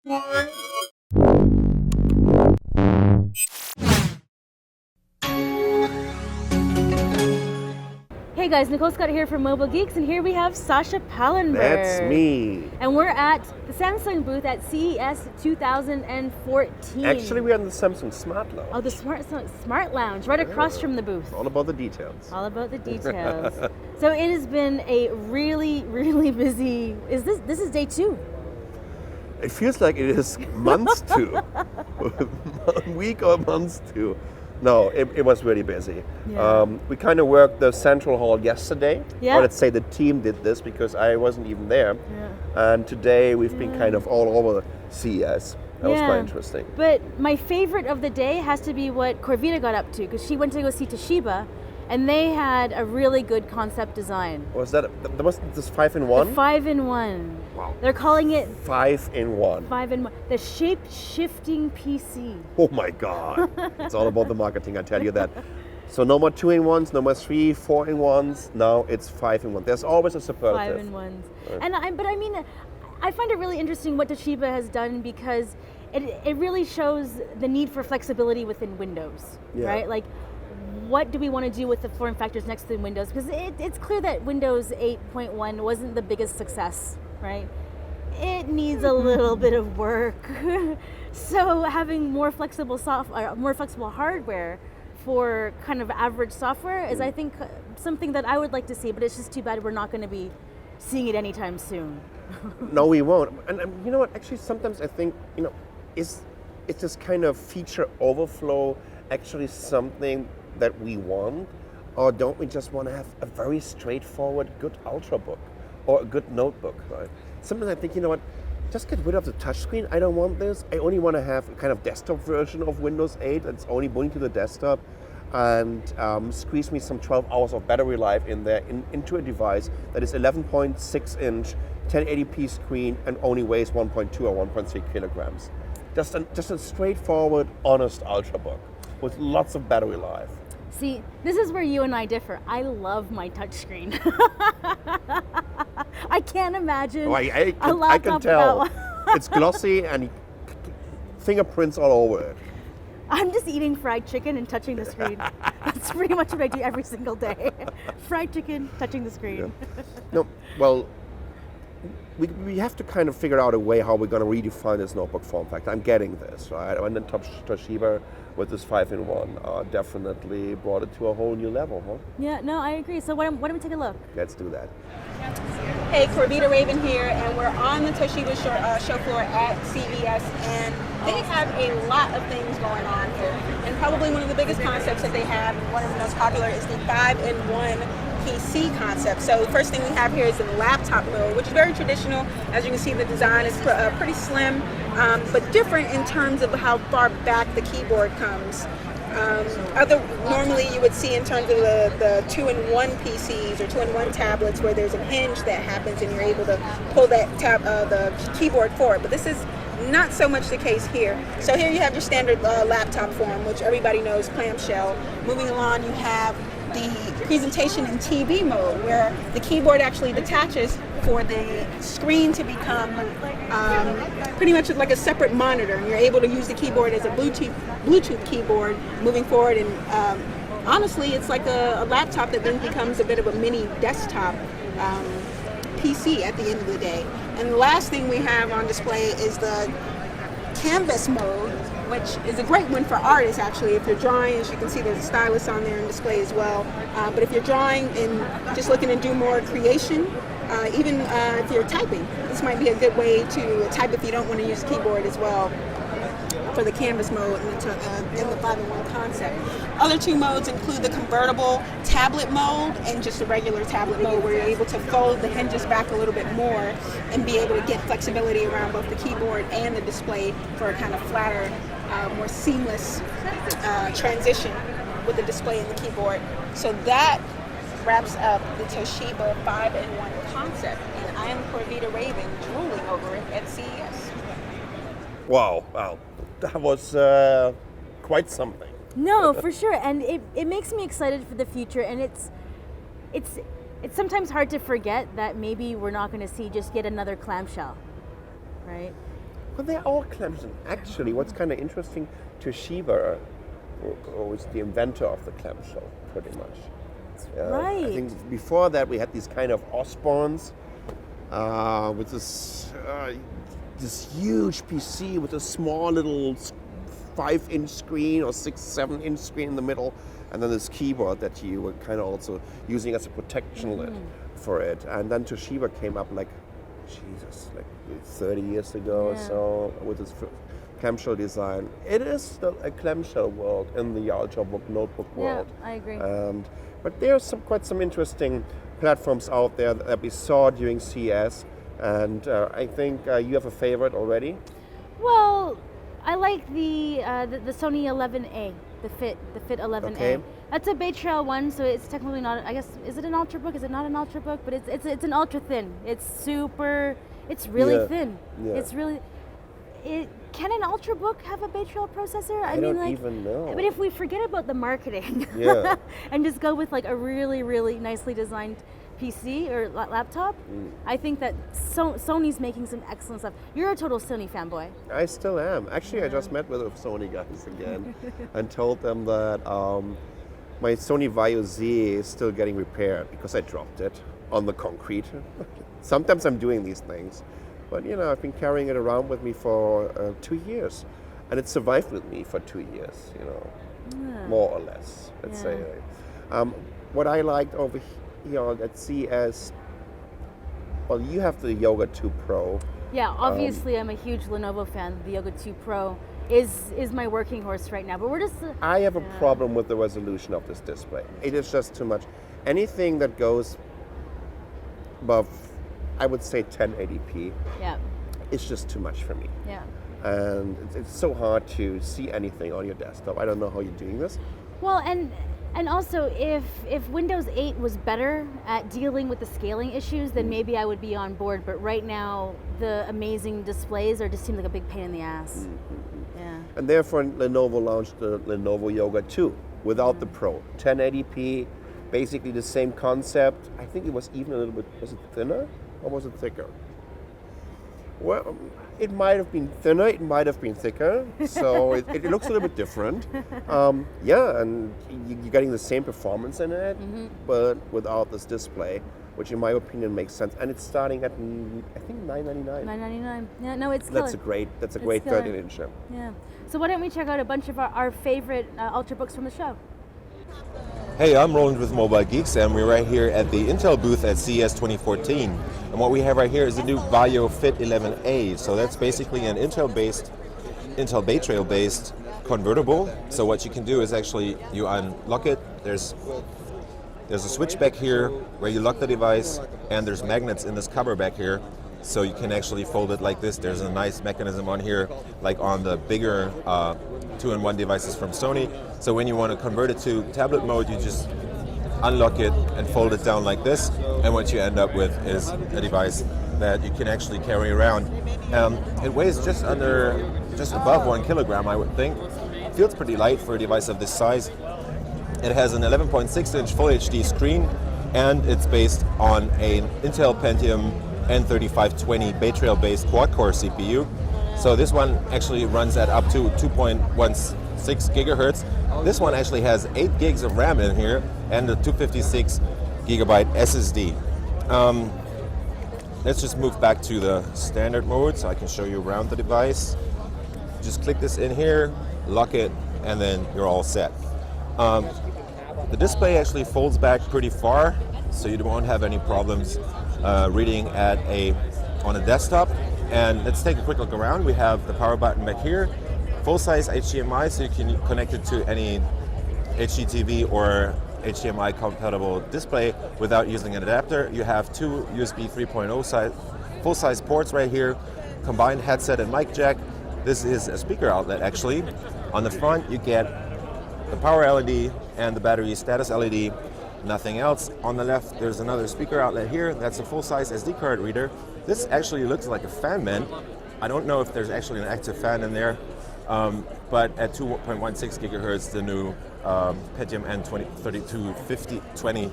Hey guys, Nicole Scott here from Mobile Geeks, and here we have Sasha Pallenberg. That's me. And we're at the Samsung booth at CES 2014. Actually, we're in the Samsung Smart Lounge. Oh, the Smart Lounge, right across from the booth. All about the details. All about the details. So it has been a really, really busy. This is day 2? It feels like it is months 2. Week or months 2. No, it was really busy. Yeah. We kind of worked the central hall yesterday. Yeah. Or let's say the team did this because I wasn't even there. Yeah. And today we've been kind of all over CES. That was quite interesting. But my favorite of the day has to be what Corvita got up to, because she went to go see Toshiba, and they had a really good concept design. Was that was this 5-in-1? The 5-in-1. Wow. They're calling it 5-in-1. 5-in-1. The shape-shifting PC. Oh my God. It's all about the marketing, I tell you that. So no more 2-in-1s, no more 3, 4-in-1s. Now it's 5-in-1. There's always a superlative. 5-in-1s. But I mean, I find it really interesting what Toshiba has done, because it really shows the need for flexibility within Windows, right? Like, what do we want to do with the form factors next to Windows? Because it's clear that Windows 8.1 wasn't the biggest success, right? It needs a little bit of work. So having more flexible more flexible hardware for kind of average software is, I think, something that I would like to see. But it's just too bad we're not going to be seeing it anytime soon. No, we won't. And you know what? Actually, sometimes I think, is this kind of feature overflow actually something that we want, or don't we just want to have a very straightforward good ultrabook or a good notebook, right? Sometimes I think, you know what, just get rid of the touchscreen. I don't want this. I only want to have a kind of desktop version of Windows 8 that's only pointing to the desktop, and squeeze me some 12 hours of battery life in there into a device that is 11.6 inch, 1080p screen, and only weighs 1.2 or 1.3 kilograms. Just a straightforward, honest ultrabook with lots of battery life. See, this is where you and I differ. I love my touchscreen. I can't imagine a laptop I can tell. without. It's glossy and fingerprints all over it. I'm just eating fried chicken and touching the screen. That's pretty much what I do every single day. Fried chicken, touching the screen. Yeah. No, well, we have to kind of figure out a way how we're going to redefine this notebook form factor. I'm getting this, right? And then Toshiba with this 5-in-1 definitely brought it to a whole new level, huh? Yeah, no, I agree. So why don't we take a look? Let's do that. Hey, Corvita Raven here, and we're on the Toshiba show floor at CES, and they have a lot of things going on here. And probably one of the biggest concepts that they have, and one of the most popular, is the 5-in-1 PC concept. So the first thing we have here is the laptop mode, which is very traditional. As you can see, the design is pretty slim, but different in terms of how far back the keyboard comes. Normally you would see in terms of the 2-in-1 PCs or 2-in-1 tablets where there's a hinge that happens and you're able to pull that the keyboard forward. But this is not so much the case here. So here you have your standard laptop form, which everybody knows, clamshell. Moving along, you have the presentation in TV mode, where the keyboard actually detaches for the screen to become pretty much like a separate monitor, and you're able to use the keyboard as a Bluetooth keyboard moving forward. And honestly, it's like a laptop that then becomes a bit of a mini desktop PC at the end of the day. And the last thing we have on display is the canvas mode, which is a great one for artists, actually. If you're drawing, as you can see, there's a stylus on there in display as well. But if you're drawing and just looking to do more creation, even if you're typing, this might be a good way to type if you don't want to use a keyboard as well, for the canvas mode and the 5-in-1 concept. Other two modes include the convertible tablet mode and just a regular tablet mode, where you're able to fold the hinges back a little bit more and be able to get flexibility around both the keyboard and the display for a kind of flatter, more seamless transition with the display and the keyboard. So that wraps up the Toshiba 5-in-1 concept, and I am Corvita Raven, drooling over it at CES. Wow, that was quite something. No, for sure, and it makes me excited for the future, and it's sometimes hard to forget that maybe we're not going to see just yet another clamshell, right? Well, they're all clamshell. Actually, what's kind of interesting, Toshiba was the inventor of the clamshell, pretty much. Right. I think before that we had these kind of Osborns with this huge PC with a small little 5-inch screen or 6-7-inch screen in the middle, and then this keyboard that you were kind of also using as a protection lid for it. And then Toshiba came up like 30 years ago or so with this clamshell design. It is still a clamshell world in the ultrabook notebook world. Yeah, I agree. But there are quite some interesting platforms out there that we saw during CES, and I think you have a favorite already. Well, I like the Sony 11A, the Fit 11A. Okay. That's a Bay Trail one, so it's technically not. I guess is it an ultrabook? Is it not an ultrabook? But it's an ultra thin. It's super. It's really thin. Yeah. It's really. Can an ultrabook have a Bay Trail processor? I don't even know. But if we forget about the marketing, and just go with like a really, really nicely designed PC or laptop, I think that Sony's making some excellent stuff. You're a total Sony fanboy. I still am. Actually, I just met with the Sony guys again and told them that my Sony Vaio Z is still getting repaired because I dropped it on the concrete. Sometimes I'm doing these things. But I've been carrying it around with me for 2 years, and it survived with me for 2 years, more or less, let's say. What I liked over here at CES, well, you have the Yoga 2 Pro. Yeah, obviously I'm a huge Lenovo fan. The Yoga 2 Pro is my working horse right now, but we're just... I have a problem with the resolution of this display. It is just too much. Anything that goes above, I would say 1080p. Yeah. It's just too much for me. Yeah. And it's so hard to see anything on your desktop. I don't know how you're doing this. Well, and also if Windows 8 was better at dealing with the scaling issues, then maybe I would be on board. But right now, the amazing displays just seem like a big pain in the ass. Yeah. And therefore, Lenovo launched the Lenovo Yoga 2 without the Pro. 1080p, basically the same concept. I think it was even a little bit, was it thinner? Or was it thicker? Well, it might have been thinner, it might have been thicker, so it looks a little bit different. And you're getting the same performance in it, but without this display, which in my opinion makes sense. And it's starting at, I think, $999. $999. Yeah, no, it's killer. That's a great 13-inch. Yeah. So why don't we check out a bunch of our favorite ultrabooks from the show? Hey, I'm Roland with Mobile Geeks, and we're right here at the Intel booth at CES 2014. And what we have right here is the new Vaio Fit 11A. So that's basically an Intel Bay Trail based convertible. So what you can do is actually you unlock it. There's a switch back here where you lock the device, and there's magnets in this cover back here. So you can actually fold it like this. There's a nice mechanism on here, like on the bigger 2-in-1 devices from Sony. So when you want to convert it to tablet mode, you just unlock it and fold it down like this. And what you end up with is a device that you can actually carry around. It weighs just above 1 kilogram, I would think. It feels pretty light for a device of this size. It has an 11.6-inch Full HD screen, and it's based on an Intel Pentium N3520 Bay Trail based quad-core CPU. So this one actually runs at up to 2.16 gigahertz. This one actually has 8 gigs of RAM in here and a 256 gigabyte SSD. Let's just move back to the standard mode so I can show you around the device. Just click this in here, lock it, and then you're all set. The display actually folds back pretty far, so you won't have any problems reading on a desktop. And let's take a quick look around. We have the power button back here, full-size HDMI, so you can connect it to any HDTV or HDMI compatible display without using an adapter. You have 2 USB 3.0 full-size ports right here, combined headset and mic jack. This is a speaker outlet actually. On the front you get the power LED and the battery status LED, nothing else. On the left there's another speaker outlet here. That's a full-size SD card reader. This actually looks like a fan vent. I don't know if there's actually an active fan in there, but at 2.16 gigahertz, the new Pentium N325020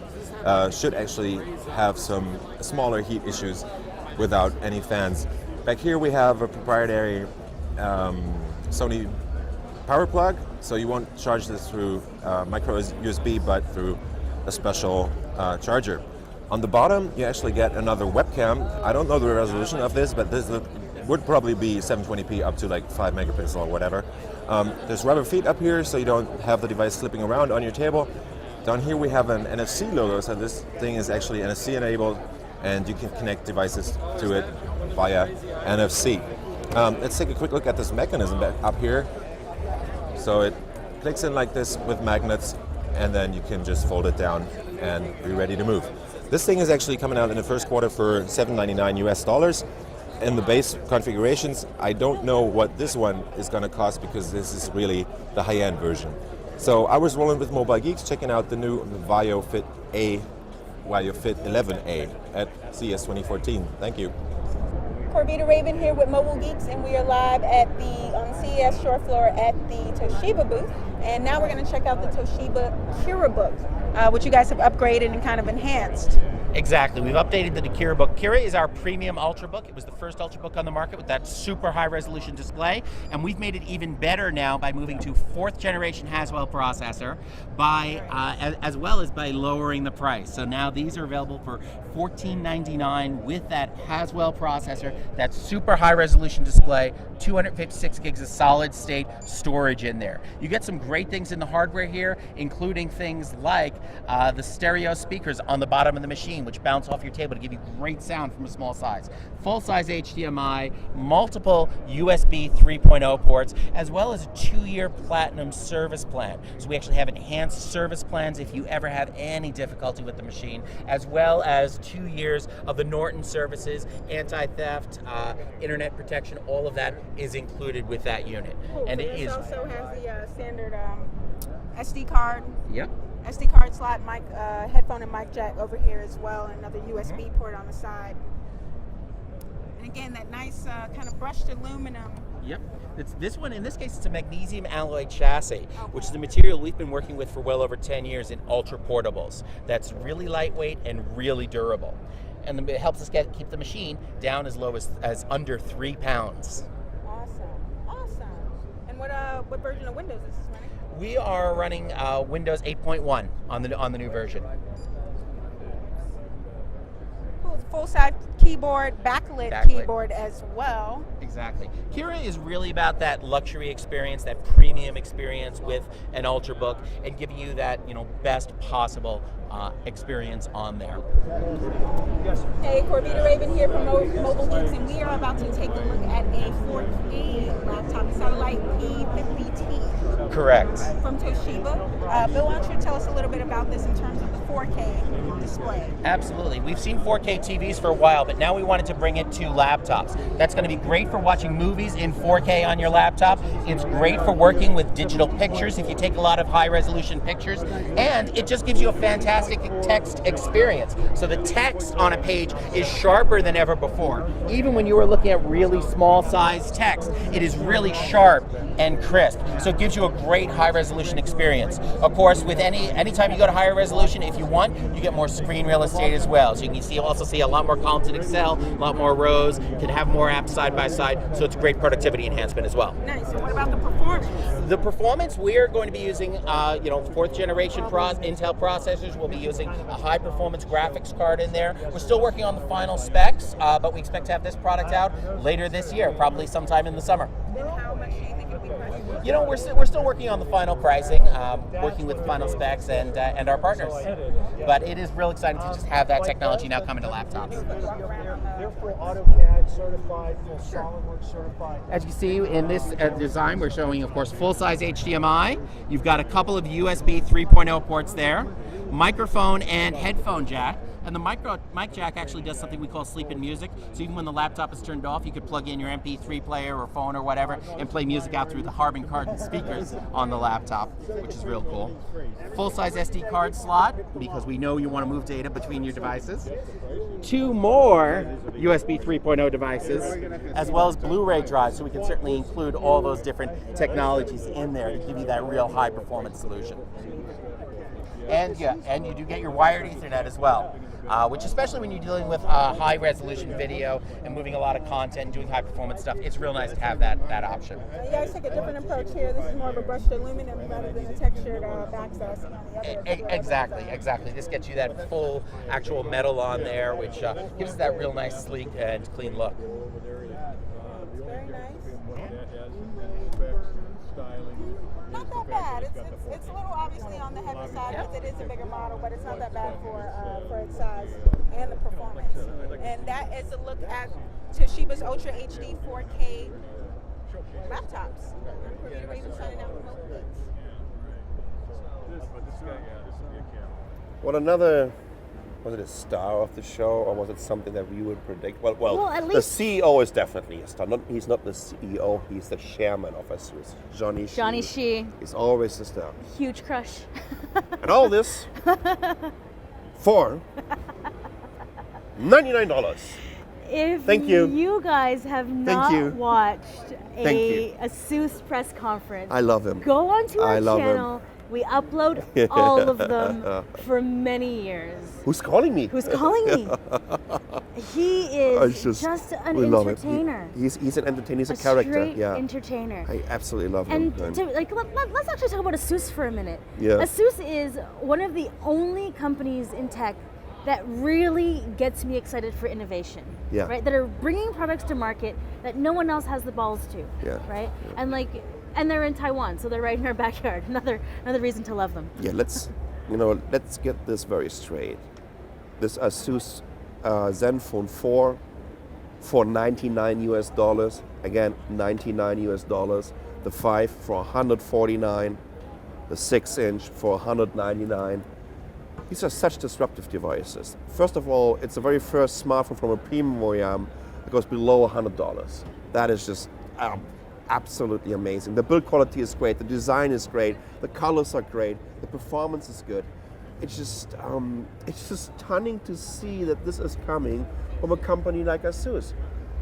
should actually have some smaller heat issues without any fans. Back here we have a proprietary Sony power plug, so you won't charge this through micro USB, but through a special charger. On the bottom, you actually get another webcam. I don't know the resolution of this, but this would probably be 720p up to like 5 megapixel or whatever. There's rubber feet up here, so you don't have the device slipping around on your table. Down here we have an NFC logo, so this thing is actually NFC enabled, and you can connect devices to it via NFC. Let's take a quick look at this mechanism back up here. So it clicks in like this with magnets, and then you can just fold it down and be ready to move. This thing is actually coming out in the first quarter for $799 US. In the base configurations, I don't know what this one is going to cost because this is really the high-end version. So I was rolling with Mobile Geeks, checking out the new Vario Fit 11A at CES 2014. Thank you. Corvita Raven here with Mobile Geeks, and we are live at the CES show floor at the Toshiba booth. And now we're going to check out the Toshiba Kira book, which you guys have upgraded and kind of enhanced. Exactly. We've updated the Kira book. Kira is our premium Ultrabook. It was the first Ultrabook on the market with that super high resolution display, and we've made it even better now by moving to 4th generation Haswell processor, as well as by lowering the price. So now these are available for $14.99 with that Haswell processor, that super high resolution display, 256 gigs of solid state storage in there. You get some great things in the hardware here, including things like the stereo speakers on the bottom of the machine, which bounce off your table to give you great sound from a small size. Full-size HDMI, multiple USB 3.0 ports, as well as a 2-year platinum service plan. So we actually have enhanced service plans if you ever have any difficulty with the machine, as well as 2 years of the Norton services, anti-theft, internet protection. All of that is included with that unit. Cool. And so it this is also has the standard SD card. Yep. SD card slot, mic, headphone and mic jack over here as well, and another USB port on the side. And again, that nice kind of brushed aluminum. Yep. This one, in this case, it's a magnesium alloy chassis, which is the material we've been working with for well over 10 years in ultra portables. That's really lightweight and really durable. And it helps us keep the machine down as low as under 3 pounds. Awesome. And what version of Windows is this running? We are running Windows 8.1 on the new version. Cool. Full-size keyboard, backlit keyboard as well. Exactly. Kira is really about that luxury experience, that premium experience with an Ultrabook, and giving you that best possible experience on there. Hey, Corvita Raven here from Mobile Geeks, and we are about to take a look at a 4K laptop, Satellite P50T. Correct. From Toshiba. Bill, why don't you tell us a little bit about this in terms of the 4K display? Absolutely. We've seen 4K TVs for a while, but now we wanted to bring it to laptops. That's going to be great for watching movies in 4K on your laptop. It's great for working with digital pictures if you take a lot of high-resolution pictures, and it just gives you a fantastic text experience. So the text on a page is sharper than ever before. Even when you are looking at really small-sized text, it is really sharp and crisp. So it gives you a great high-resolution experience. Of course, with anytime you go to higher resolution, if you want, you get more screen real estate as well. So you can also see a lot more columns in Excel, a lot more rows, can have more apps side by side, so it's a great productivity enhancement as well. Nice. And what about the performance? The performance, we are going to be using 4th generation Intel processors. We'll be using a high performance graphics card in there. We're still working on the final specs, but we expect to have this product out later this year, probably sometime in the summer. And how much do you think it'll be priced? We're still working on the final pricing, working with the final specs and our partners. But it is real exciting to just have that technology now coming to laptops. They're full AutoCAD certified, full SolidWorks certified. As you see in this design, we're showing, of course, full-size HDMI. You've got a couple of USB 3.0 ports there, microphone and headphone jack. And the mic jack actually does something we call sleep in music. So even when the laptop is turned off, you could plug in your MP3 player or phone or whatever and play music out through the Harbin card speakers on the laptop, which is real cool. Full-size SD card slot, because we know you want to move data between your devices. 2 more USB 3.0 devices, as well as Blu-ray drives, so we can certainly include all those different technologies in there to give you that real high-performance solution. And and you do get your wired Ethernet as well, which especially when you're dealing with high resolution video and moving a lot of content and doing high performance stuff, it's real nice to have that option. You guys take a different approach here. This is more of a brushed aluminum rather than a textured backs that I see on the other. Exactly. This gets you that full actual metal on there, which gives that real nice, sleek, and clean look. It's very nice. Not that bad. It's a little obviously on the heavy side because it is a bigger model, but it's not that bad for its size and the performance. And that is a look at Toshiba's Ultra HD 4K laptops. I'm Corvita Raven signing out from Mobile Geeks. What another, was it a star of the show, or was it something that we would predict? Well, at the least CEO is definitely a star. He's not the CEO, he's the chairman of ASUS. Johnny Shi, is always a star. huge crush. And all this for $99. If Thank you. you guys have not you. watched Thank you. a ASUS press conference, I love him. go onto our love him. channel. We upload all of them for many years. Who's calling me? Who's calling me? He is It's just an we love it. entertainer. He's an entertainer. He's a Straight character. Yeah, entertainer. I absolutely love him. And let's actually talk about ASUS for a minute. Yeah. ASUS is one of the only companies in tech that really gets me excited for innovation. Yeah. Right. That are bringing products to market that no one else has the balls to. Yeah. Right. And they're in Taiwan, so they're right in our backyard. Another reason to love them. Yeah, let's get this very straight. This ASUS Zenfone 4 for $99 again, $99. The 5 for $149. The 6-inch for $199. These are such disruptive devices. First of all, it's the very first smartphone from a premium OEM that goes below $100. That is just absolutely amazing. The build quality is great, the design is great, the colors are great, the performance is good. It's just stunning to see that this is coming from a company like ASUS.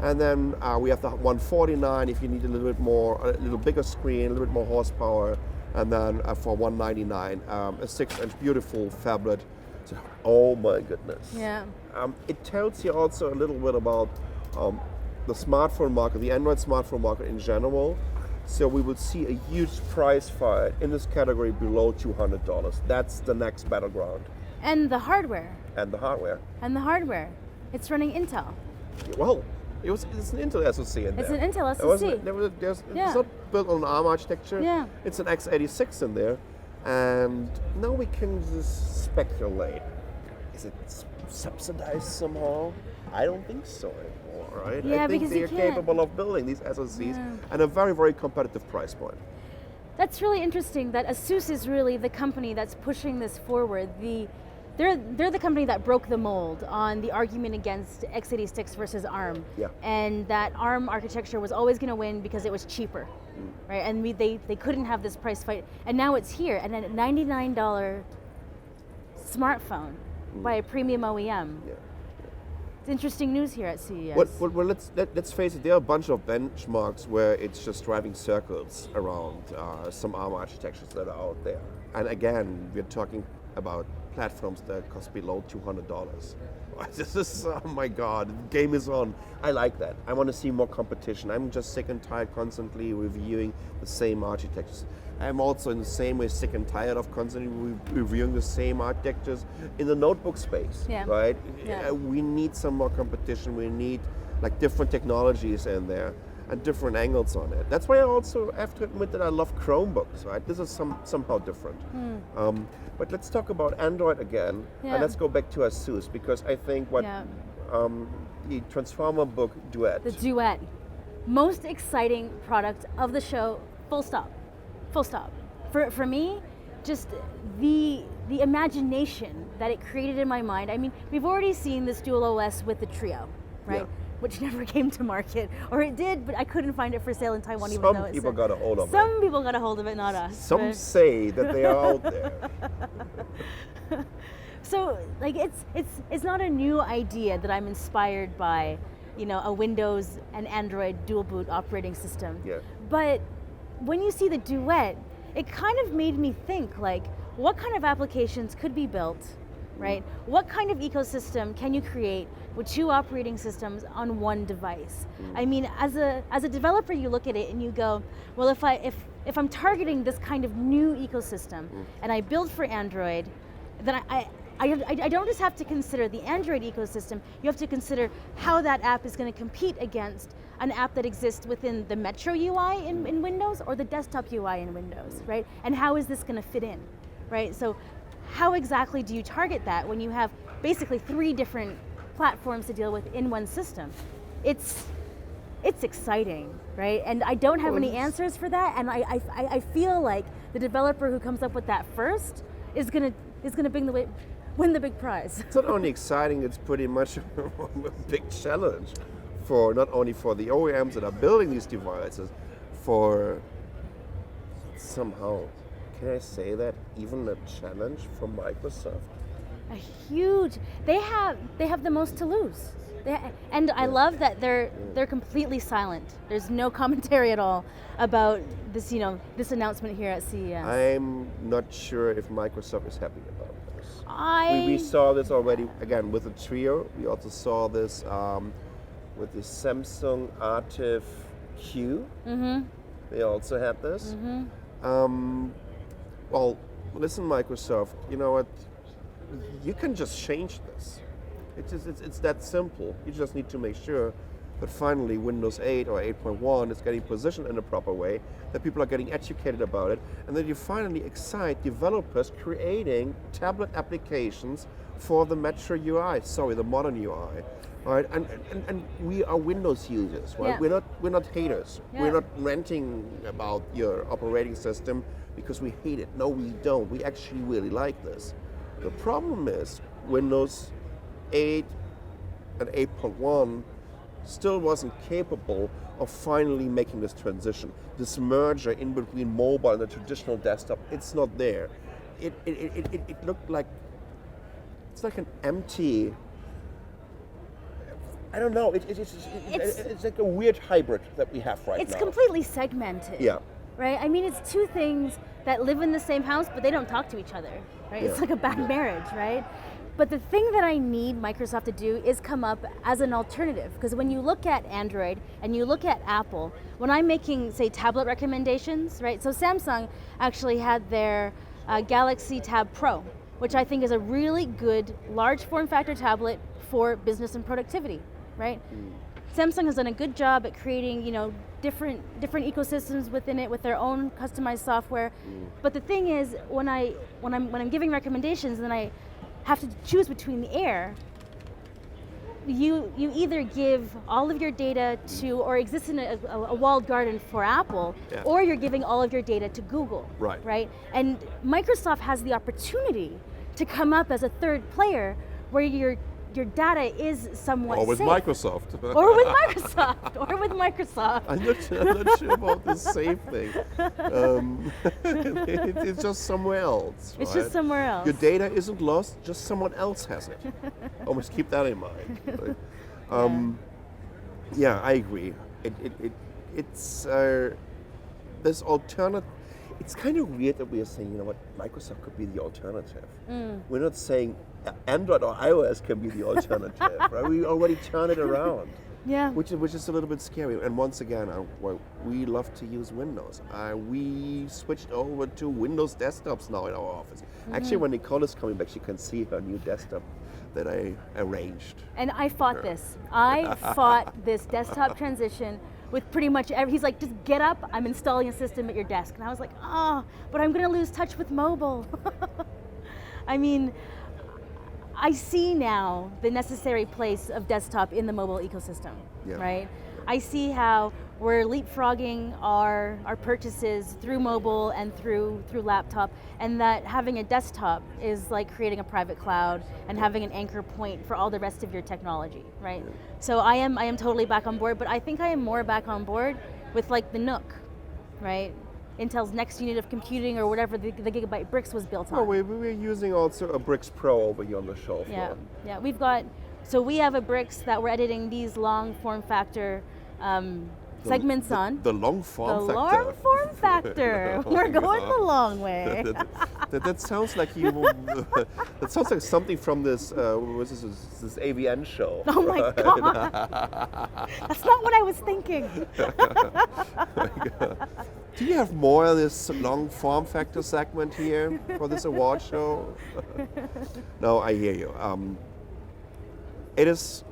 And then we have the 149 if you need a little bigger screen, a little bit more horsepower. And then for $199, a 6-inch beautiful phablet. So, oh my goodness. Yeah. It tells you also a little bit about the smartphone market, the Android smartphone market in general. So we will see a huge price fight in this category below $200. That's the next battleground. And the hardware. And the hardware. It's running Intel. Well, it's an Intel SoC in there. It's an Intel SoC. It's not built on an ARM architecture. Yeah. It's an x86 in there. And now we can just speculate. Is it subsidized somehow? I don't think so anymore, right? Yeah, I think because they're you can't. capable of building these SoCs at a very, very competitive price point. That's really interesting that ASUS is really the company that's pushing this forward. They're the company that broke the mold on the argument against x86 versus ARM. Yeah. And that ARM architecture was always going to win because it was cheaper, right? And they couldn't have this price fight. And now it's here, and a $99 smartphone by a premium OEM. Yeah. It's interesting news here at CES. Well, let's face it, there are a bunch of benchmarks where it's just driving circles around some ARM architectures that are out there. And again, we're talking about platforms that cost below $200. This is, oh my God, the game is on. I like that. I want to see more competition. I'm just sick and tired constantly reviewing the same architectures. I'm also in the same way sick and tired of constantly reviewing the same architectures in the notebook space, right? Yeah. We need some more competition. We need like different technologies in there and different angles on it. That's why I also have to admit that I love Chromebooks, right? This is somehow different. But let's talk about Android again, and let's go back to ASUS, because I think what the Transformer book Duet. The Duet. Most exciting product of the show, full stop. Full stop. For me, just the imagination that it created in my mind. I mean, we've already seen this dual OS with the Trio, right? Yeah. Which never came to market. Or it did, but I couldn't find it for sale in Taiwan, even though Some it's people got a hold of it. Some people got a hold of it, not us. Some say that they are out there. So, like, it's not a new idea that I'm inspired by, a Windows and Android dual boot operating system. Yeah. But when you see the Duet, it kind of made me think, like, what kind of applications could be built, right? What kind of ecosystem can you create with 2 operating systems on one device? I mean, as a developer, you look at it and you go, well, if I'm targeting this kind of new ecosystem and I build for Android, then I don't just have to consider the Android ecosystem, you have to consider how that app is going to compete against an app that exists within the Metro UI in Windows or the desktop UI in Windows, right? And how is this going to fit in, right? So how exactly do you target that when you have basically 3 different platforms to deal with in one system? It's exciting, right? And I don't have any answers for that, and I feel like the developer who comes up with that first is gonna win the big prize. It's not only exciting, it's pretty much a big challenge for not only for the OEMs that are building these devices, for somehow, can I say that, even a challenge for Microsoft? A huge, they have the most to lose. And I love that they're completely silent. There's no commentary at all about this, this announcement here at CES. I'm not sure if Microsoft is happy about this. We saw this already, again, with the Trio. We also saw this with the Samsung Artiv Q. They also had this. Well, listen, Microsoft, you know what? You can just change this. It's that simple. You just need to make sure that finally Windows 8 or 8.1 is getting positioned in a proper way, that people are getting educated about it, and that you finally excite developers creating tablet applications for the Metro UI, the modern UI. Right, and we are Windows users, right? Yeah. We're not haters. Yeah. We're not ranting about your operating system because we hate it. No, we don't. We actually really like this. The problem is Windows 8 and 8.1 still wasn't capable of finally making this transition. This merger in between mobile and the traditional desktop, it's not there. It looked like, it's like an empty, I don't know, it's like a weird hybrid that we have right now. It's completely segmented. Yeah. Right? I mean, it's 2 things that live in the same house, but they don't talk to each other, right? Yeah. It's like a bad marriage, right? But the thing that I need Microsoft to do is come up as an alternative, because when you look at Android and you look at Apple, when I'm making, say, tablet recommendations, right? So Samsung actually had their Galaxy Tab Pro, which I think is a really good large form factor tablet for business and productivity, right? Samsung has done a good job at creating, different ecosystems within it with their own customized software. But the thing is, when I'm giving recommendations and I have to choose between the Air, you either give all of your data to, or exist in a walled garden for Apple, or you're giving all of your data to Google, right? And Microsoft has the opportunity to come up as a third player where your data is somewhat Or with safe. Microsoft. Or with Microsoft. Or with Microsoft. I'm not sure about the safe thing. It's just somewhere else. It's right? just somewhere else. Your data isn't lost, just someone else has it. Always keep that in mind. Yeah, I agree. It's this alternative. It's kind of weird that we are saying, Microsoft could be the alternative. We're not saying Android or iOS can be the alternative, right? We already turn it around. Yeah. Which is a little bit scary. And once again, we love to use Windows. We switched over to Windows desktops now in our office. Actually, when Nicole is coming back, she can see her new desktop that I arranged. And I fought this. I fought this desktop transition with pretty much he's like, just get up, I'm installing a system at your desk. And I was like, but I'm gonna lose touch with mobile. I mean, I see now the necessary place of desktop in the mobile ecosystem, right? I see how we're leapfrogging our purchases through mobile and through laptop, and that having a desktop is like creating a private cloud and having an anchor point for all the rest of your technology, right? So I am totally back on board, but I think I am more back on board with like the Nook, right? Intel's next unit of computing or whatever the Gigabyte Bricks was built on. Oh, we're using also a Bricks Pro over here on the shelf. Yeah, we have a Bricks that we're editing these long form factor segments on. The long form factor. The long form factor. We're going the long way. That sounds like you. That sounds like something from this this AVN show. Oh my God. That's not what I was thinking. Do you have more of this long form factor segment here for this award show? No, I hear you. It is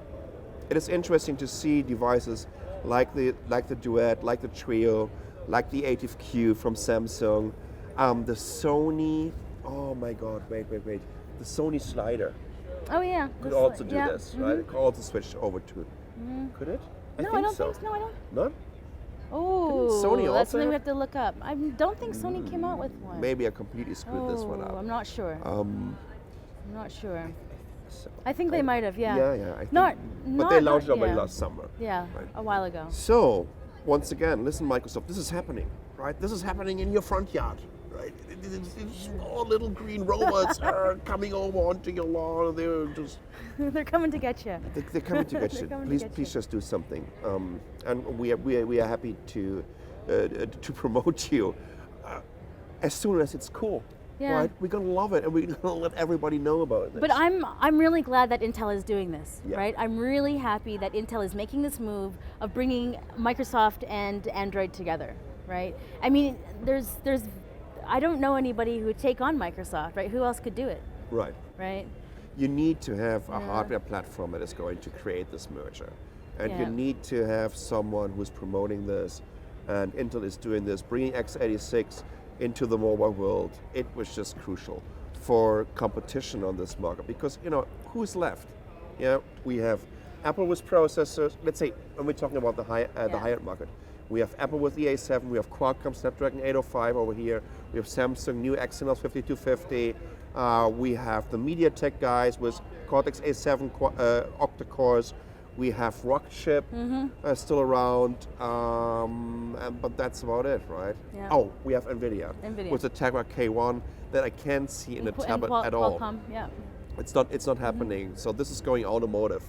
interesting to see devices like the Duet, like the Trio, like the Ative Q from Samsung, the Sony. Oh my God! Wait! The Sony slider Oh yeah. could also do yeah. this, right? It could also switch over to. Could it? No, I don't think so. No, I don't. Not? Oh, Sony that's also something we have- have to look up. I don't think Sony came out with one. Maybe I completely screwed this one up. I'm not sure. I'm not sure. So- I think they might have, yeah. Yeah. I think, Not, but they launched it not, already yeah. last summer. Yeah, Right. a while ago. So, once again, listen, Microsoft, this is happening, right? This is happening in your front yard, right? Small little green robots are coming over onto your lawn. They're just They're coming to get you. they're coming to get They're you. coming to get Please you. just do something. And we are happy to promote you as soon as it's cool. Yeah. Right? We're gonna love it, and we're gonna let everybody know about it. But I'm really glad that Intel is doing this, Yeah. right? I'm really happy that Intel is making this move of bringing Microsoft and Android together, right? I mean, there's I don't know anybody who would take on Microsoft, right? Who else could do it, right. right? You need to have a hardware platform that is going to create this merger. And you Yeah. need to have someone who's promoting this, and Intel is doing this, bringing x86 into the mobile world. It was just crucial for competition on this market because, who's left? Yeah, we have Apple with processors. Let's say when we're talking about the high-end market, we have Apple with the A7, we have Qualcomm Snapdragon 805 over here, we have Samsung new Exynos 5250, we have the MediaTek guys with Cortex A7 octa-cores, we have Rockchip still around, but that's about it, right? Yeah. Oh, we have NVIDIA NVIDIA. with the Tegra K1 that I can't see in a tablet at all. Qualcomm, yeah. It's not happening. So this is going automotive.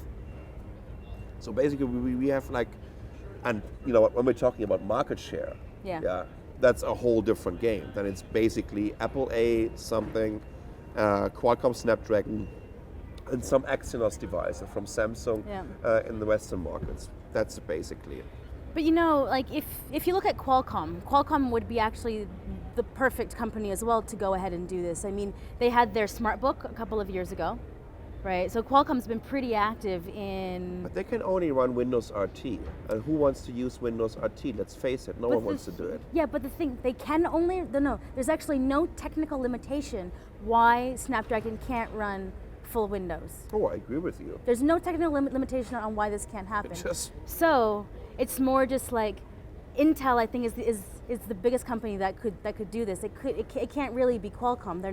So basically we have like, and when we're talking about market share, Yeah. that's a whole different game. Then it's basically Apple A something, Qualcomm Snapdragon, and some Exynos devices from Samsung in the Western markets. That's basically it. But like if you look at Qualcomm would be actually the perfect company as well to go ahead and do this. I mean, they had their SmartBook a couple of years ago, right? So Qualcomm's been pretty active in. But they can only run Windows RT. And who wants to use Windows RT? Let's face it, no one wants to do it. Yeah, but the thing, they can only, no, there's actually no technical limitation why Snapdragon can't run full Windows. Oh, I agree with you. There's no technical limitation on why this can't happen. Just So it's more just like Intel, I think, is the biggest company that could do this. It can't really be Qualcomm. They're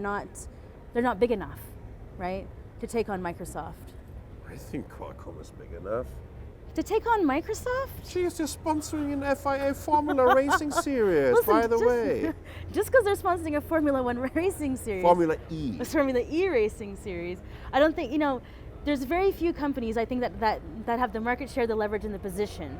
not big enough, right, to take on Microsoft. I think Qualcomm is big enough. To take on Microsoft? Geez, they're sponsoring an FIA Formula Racing Series, Listen, by the way. Just because they're sponsoring a Formula One racing series. Formula E. A Formula E racing series. I don't think, there's very few companies, I think, that have the market share, the leverage, and the position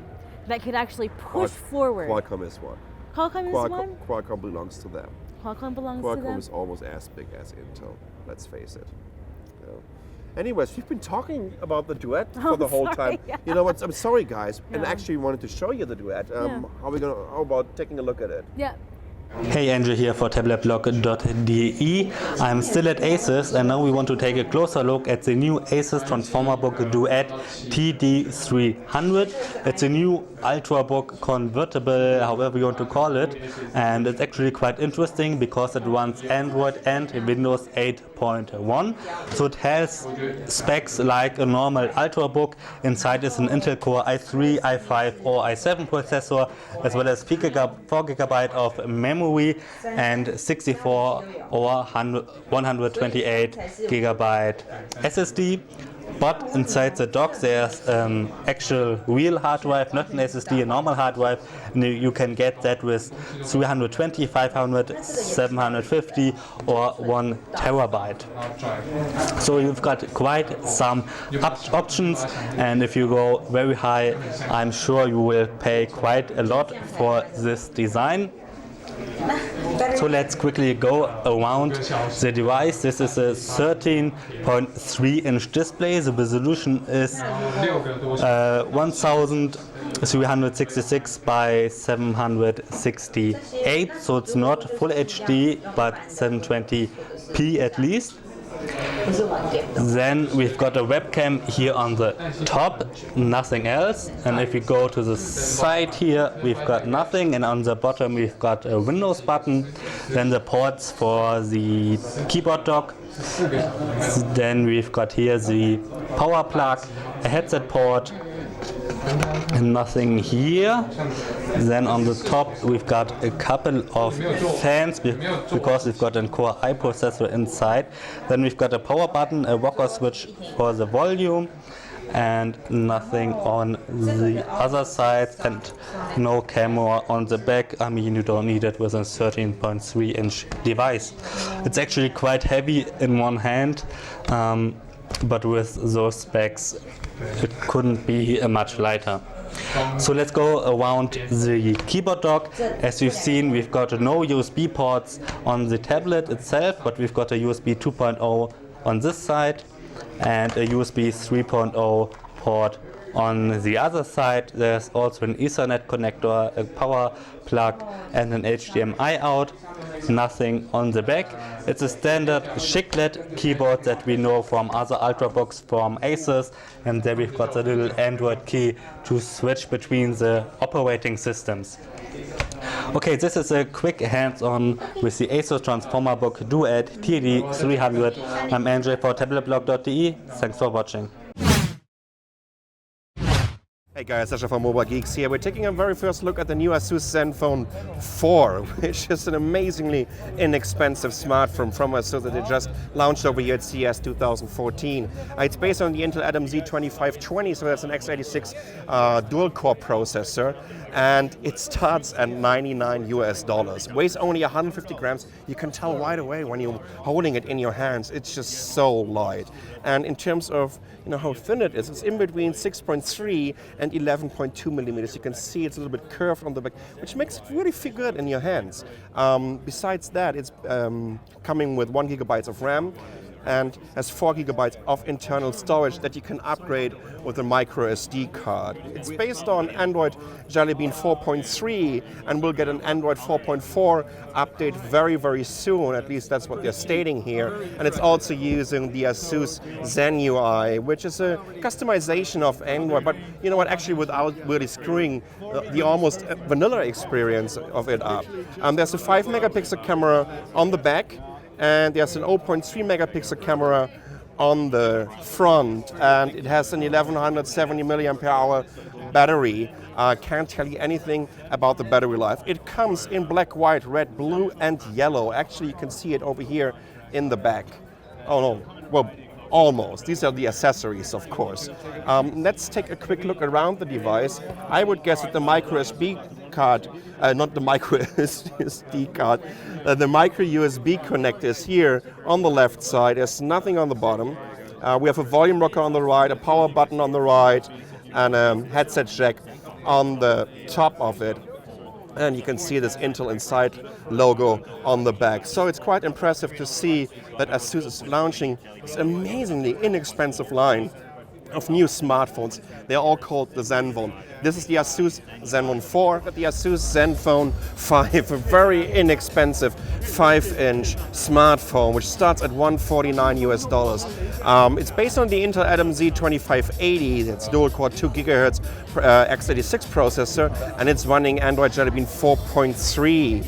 that could actually push forward. Qualcomm is one. Qualcomm is one? Qualcomm belongs to them. Qualcomm belongs to Qualcomm them? is almost as big as Intel, let's face it. Anyways, we've been talking about the Duet for the whole sorry. time. You know what? I'm sorry, guys. And Yeah. actually, we wanted to show you the Duet. How about taking a look at it? Yeah. Hey, Andrew here for tabletblog.de. I'm still at ASUS and now we want to take a closer look at the new ASUS Transformer Book Duet TD300. It's a new Ultrabook convertible, however you want to call it, and it's actually quite interesting because it runs Android and Windows 8.1. So it has specs like a normal Ultrabook. Inside is an Intel Core i3, i5 or i7 processor, as well as 4 GB of memory and 64 or 128 GB SSD. But inside the dock there's actual real hard drive, not an SSD, a normal hard drive. And you can get that with 320, 500, 750 or 1 terabyte. So you've got quite some options, and if you go very high, I'm sure you will pay quite a lot for this design. So let's quickly go around the device. This is a 13.3-inch display. The resolution is 1366 by 768, so it's not full HD, but 720p at least. Then we've got a webcam here on the top, nothing else. And if we go to the side here, we've got nothing. And on the bottom, we've got a Windows button. Then the ports for the keyboard dock. Then we've got here the power plug, a headset port, and nothing here. Then on the top we've got a couple of fans because we've got a Core i processor inside. Then we've got a power button, a rocker switch for the volume, and nothing on the other side, and no camera on the back. I mean, you don't need it with a 13.3-inch device. It's actually quite heavy in one hand, but with those specs it couldn't be much lighter. So let's go around the keyboard dock. As you've seen, we've got no USB ports on the tablet itself, but we've got a USB 2.0 on this side and a USB 3.0 port on the other side. There's also an Ethernet connector, a power plug, and an HDMI out. Nothing on the back. It's a standard chiclet keyboard that we know from other Ultrabooks from Asus, and there we've got the little Android key to switch between the operating systems. Okay, this is a quick hands-on with the Asus Transformer Book Duet TD300. I'm Andre for tabletblog.de. Thanks for watching. Hey guys, Sasha from Mobile Geeks here. We're taking a very first look at the new Asus Zenfone 4, which is an amazingly inexpensive smartphone from Asus that they just launched over here at CES 2014. It's based on the Intel Atom Z2520, so that's an x86 dual-core processor, and it starts at $99 US. Weighs only 150 grams. You can tell right away when you're holding it in your hands. It's just so light. And in terms of how thin it is, it's in between 6.3 and 11.2 millimeters. You can see it's a little bit curved on the back, which makes it really feel good in your hands. Besides that, it's coming with 1 GB of RAM and has 4 GB of internal storage that you can upgrade with a micro SD card. It's based on Android Jelly Bean 4.3 and will get an Android 4.4 update very, very soon. At least that's what they're stating here. And it's also using the Asus Zen UI, which is a customization of Android, but you know what, actually without really screwing the almost vanilla experience of it up. There's a 5 megapixel camera on the back, and there's an 0.3 megapixel camera on the front, and it has an 1170 milliampere hour battery. Can't tell you anything about the battery life. It comes in black, white, red, blue, and yellow. Actually, you can see it over here in the back. Oh no, well, almost. These are the accessories, of course. Let's take a quick look around the device. I would guess that the micro SD card, not the micro SD card, the micro USB connector is here on the left side. There's nothing on the bottom. We have a volume rocker on the right, a power button on the right, and a headset jack on the top of it. And you can see this Intel Inside logo on the back. So it's quite impressive to see that Asus is launching this amazingly inexpensive line of new smartphones. They're all called the Zenfone. This is the Asus Zenfone 4, the Asus Zenfone 5, a very inexpensive 5-inch smartphone, which starts at $149 US. It's based on the Intel Atom Z2580. It's dual-core 2 GHz x86 processor, and it's running Android Jelly Bean 4.3.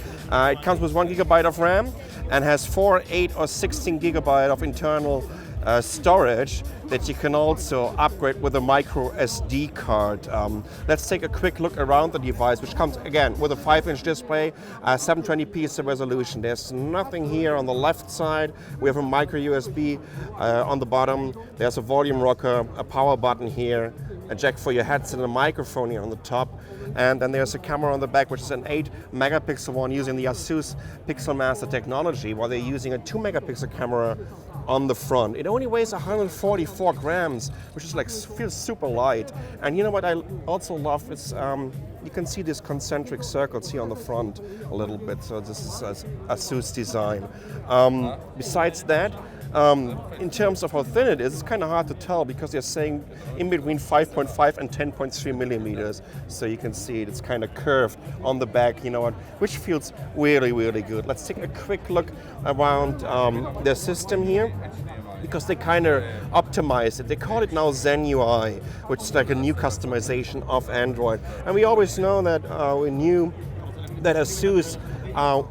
It comes with 1 GB of RAM and has 4, 8, or 16 GB of internal storage that you can also upgrade with a micro SD card. Let's take a quick look around the device, which comes again with a 5-inch display, 720p is the resolution. There's nothing here on the left side. We have a micro USB on the bottom. There's a volume rocker, a power button here, a jack for your headset, and a microphone here on the top. And then there's a camera on the back, which is an 8 megapixel one using the Asus Pixel Master technology. technology where they're using a 2-megapixel camera on the front. It only weighs 144 grams, which is like feels super light. And you know what I also love is you can see these concentric circles here on the front a little bit. So this is ASUS design. Besides that, in terms of how thin it is, it's kind of hard to tell because they're saying in between 5.5 and 10.3 millimeters. So you can see it's kind of curved on the back, you know what, which feels really, really good. Let's take a quick look around their system here, because they kind of optimize it. They call it now Zen UI, which is like a new customization of Android. And we always know that we knew that ASUS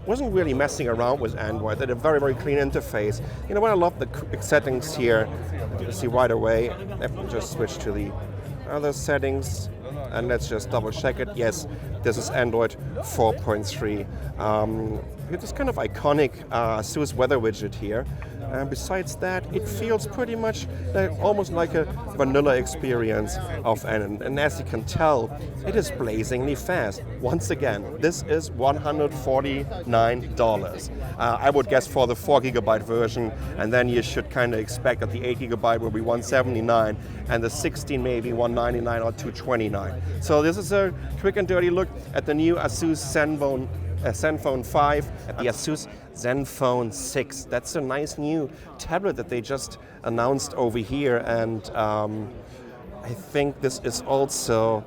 wasn't really messing around with Android. They had a very, very clean interface. You know what, I love the quick settings here. You see right away. Let me just switch to the other settings. And let's just double check it. Yes, this is Android 4.3. It's this kind of iconic ASUS weather widget here. And besides that, it feels pretty much almost like a vanilla experience of Android. And as you can tell, it is blazingly fast. Once again, this is $149. I would guess for the 4 gigabyte version, and then you should kind of expect that the 8 gigabyte will be $179, and the 16 maybe $199 or $229. So this is a quick and dirty look at the new ASUS Zenfone 5 and the ASUS Zenfone 6. That's a nice new tablet that they just announced over here, and I think this is also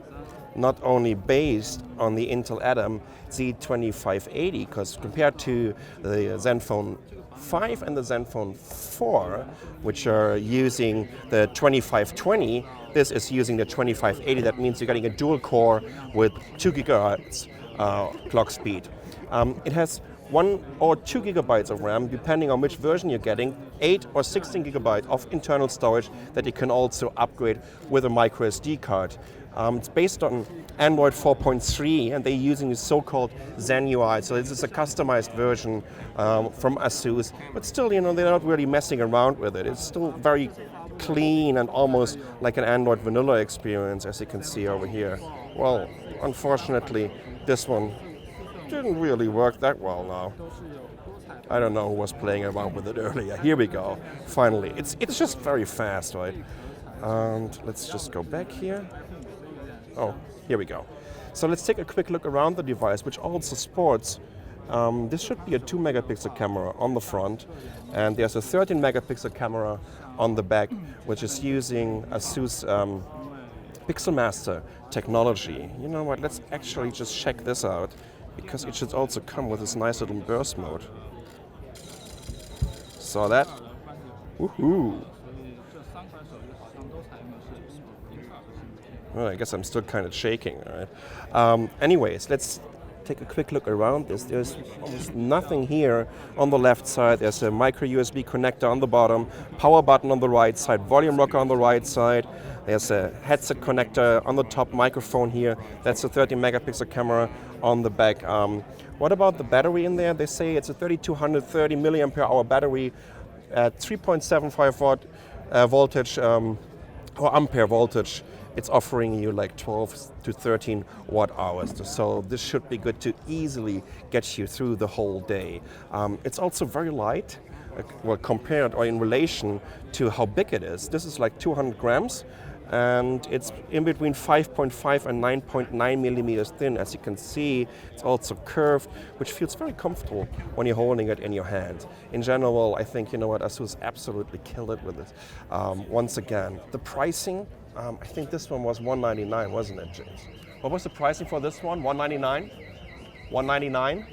not only based on the Intel Atom Z2580, because compared to the Zenfone 5 and the Zenfone 4, which are using the 2520, this is using the 2580. That means you're getting a dual core with 2 gigahertz clock speed. It has 1 or 2 gigabytes of RAM, depending on which version you're getting, 8 or 16 gigabytes of internal storage that you can also upgrade with a micro SD card. It's based on Android 4.3, and they're using the so-called Zen UI. So this is a customized version from ASUS, but still, you know, they're not really messing around with it. It's still very clean and almost like an Android vanilla experience, as you can see over here. Well, unfortunately, this one didn't really work that well now. I don't know who was playing around with it earlier. Here we go. Finally, it's just very fast, right? And let's just go back here. Oh, here we go. So let's take a quick look around the device, which also sports. This should be a 2 megapixel camera on the front, and there's a 13 megapixel camera on the back, which is using ASUS Pixel Master technology. You know what? Let's actually just check this out, because it should also come with this nice little burst mode. Saw that? Woohoo! Well, I guess I'm still kind of shaking, all right? Anyways, let's take a quick look around this. There's almost nothing here on the left side. There's a micro USB connector on the bottom, power button on the right side, volume rocker on the right side. There's a headset connector on the top, microphone here. That's a 13 megapixel camera on the back. What about the battery in there? They say it's a 3230 milliampere hour battery at 3.75 watt voltage or ampere voltage. It's offering you like 12 to 13 watt hours. So this should be good to easily get you through the whole day. It's also very light, well, compared or in relation to how big it is. This is like 200 grams. And it's in between 5.5 and 9.9 millimeters thin. As you can see, it's also curved, which feels very comfortable when you're holding it in your hand. In general, I think, you know what, ASUS absolutely killed it with it. Once again, the pricing, I think this one was $199, wasn't it, James? What was the pricing for this one? $199? $199?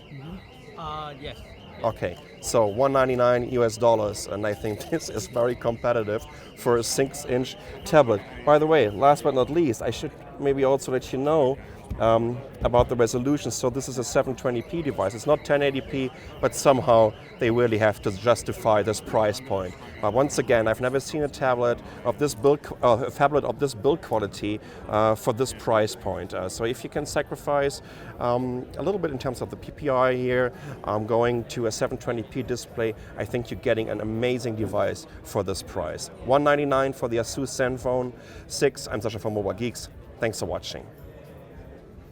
Yes. Okay, so $199 US, and I think this is very competitive for a 6-inch tablet. By the way, last but not least, I should maybe also let you know about the resolution. So this is a 720p device. It's not 1080p, but somehow they really have to justify this price point. But once again, I've never seen a tablet of this build, quality for this price point. So if you can sacrifice a little bit in terms of the PPI here, going to a 720p display, I think you're getting an amazing device for this price. $199 for the ASUS Zenfone 6. I'm Sasha from Mobile Geeks. Thanks for watching.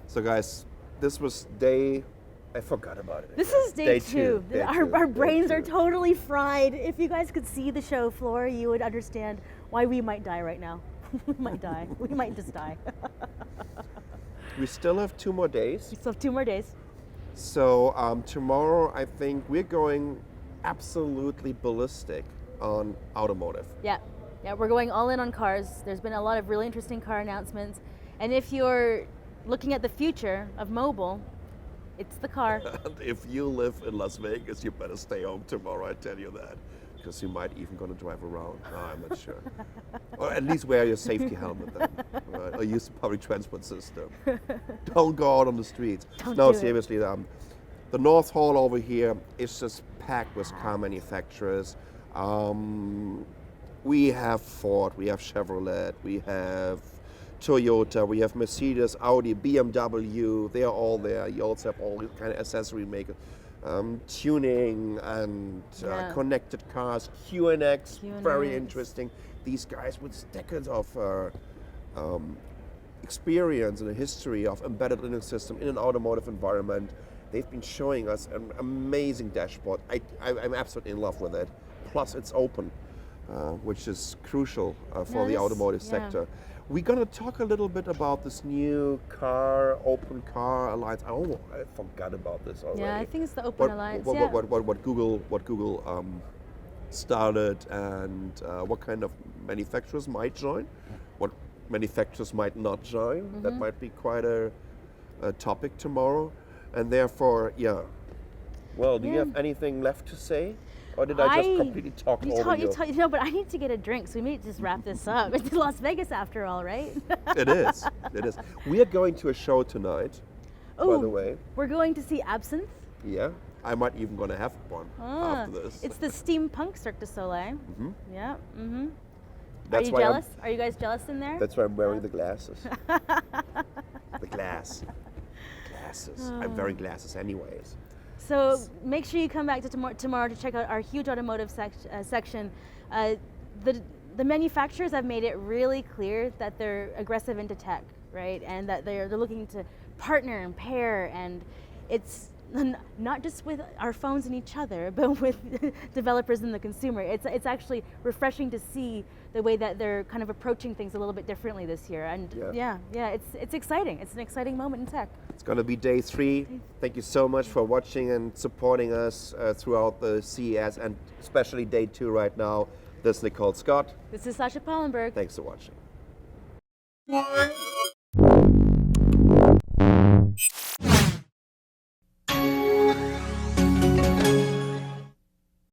So guys, this was day I forgot about it. This is day two. Day Our two. brains Day are two. totally fried. If you guys could see the show floor, you would understand why we might die right now. We might die. We might just die. We still have 2 more days. We still have 2 more days. So tomorrow, I think we're going absolutely ballistic on automotive. Yeah, we're going all in on cars. There's been a lot of really interesting car announcements. And if you're looking at the future of mobile, it's the car. If you live in Las Vegas, you better stay home tomorrow, I tell you that. Because you might even gonna drive around. No, I'm not sure. Or at least wear your safety helmet then. Right? Or use the public transport system. Don't go out on the streets. Don't No, do it. seriously, the North Hall over here is just packed with car manufacturers. We have Ford, we have Chevrolet, we have Toyota, we have Mercedes, Audi, BMW, they are all there. You also have all kind of accessory makers, tuning and connected cars, QNX, very interesting. These guys with decades of experience and a history of embedded Linux system in an automotive environment. They've been showing us an amazing dashboard. I'm absolutely in love with it. Plus it's open, which is crucial for the automotive sector. We're going to talk a little bit about this new Open Car Alliance. Oh, I forgot about this already. Yeah, I think it's the Open Alliance. What Google started, and what kind of manufacturers might join, what manufacturers might not join. That might be quite a topic tomorrow. And therefore, Well, do you have anything left to say? Or did I just completely talk over you? No, but I need to get a drink, so we may just wrap this up. It's Las Vegas after all, right? It is. We are going to a show tonight, by the way. We're going to see Absinthe. Yeah, I might even going to have one after this. It's the steampunk Cirque du Soleil. Yeah. Are That's you why jealous? Are you guys jealous in there? That's why I'm wearing the glasses. The glasses. I'm wearing glasses anyways. So make sure you come back to tomorrow to check out our huge automotive section. The manufacturers have made it really clear that they're aggressive into tech, right? And that they're looking to partner and pair, and it's not just with our phones and each other, but with developers and the consumer. It's actually refreshing to see the way that they're kind of approaching things a little bit differently this year. And it's exciting. It's an exciting moment in tech. It's going to be day 3. Thank you so much for watching and supporting us throughout the CES, and especially day 2 right now. This is Nicole Scott. This is Sasha Pallenberg. Thanks for watching.